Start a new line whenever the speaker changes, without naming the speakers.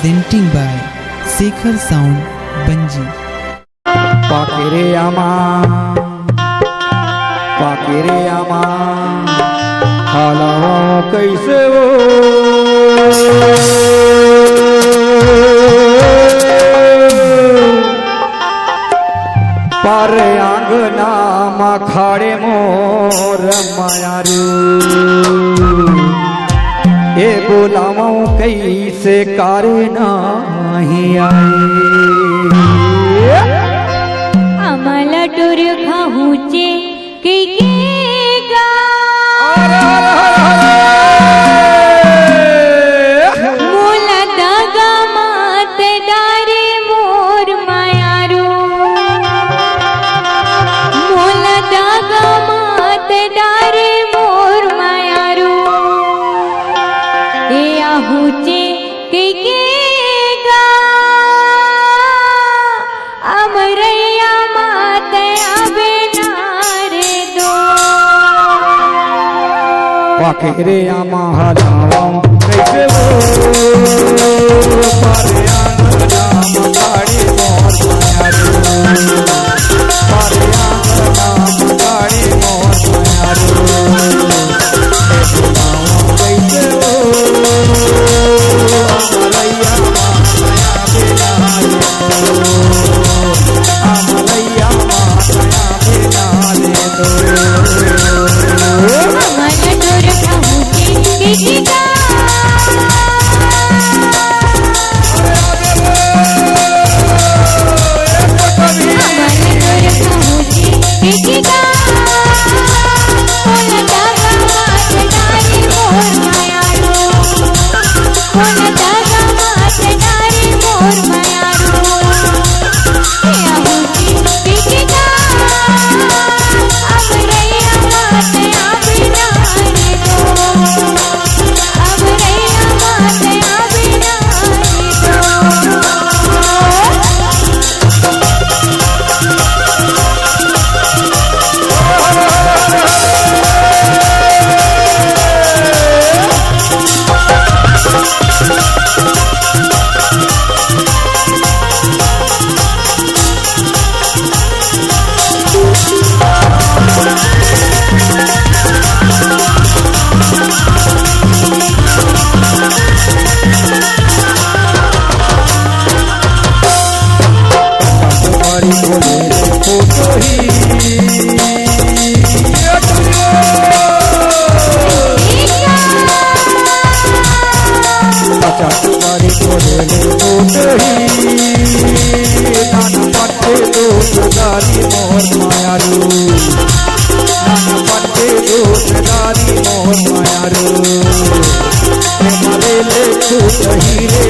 presenting by Shekhar Sound Banji.
पाकेरे आमा हालावा कैसे हो पर आंगना मा खाड़े मोर मायारू ए बोलावा कैसे कारे नहीं आए
आम्हाला टोर खाऊचे के गा मोला दागा मात डारे मोर मायारू मोला दागा मात डारे मोर मायारू ए आहूचे के गा अमरैया
पाकेरे आमा हालावा कैसे हो पारे आंगना मा खाड़े मोर मायारू पारे आंगना मा खाड़े मोर मायारू कैसे हो अमरैया माया बिना अमरैया माया बिना ले दो हीरे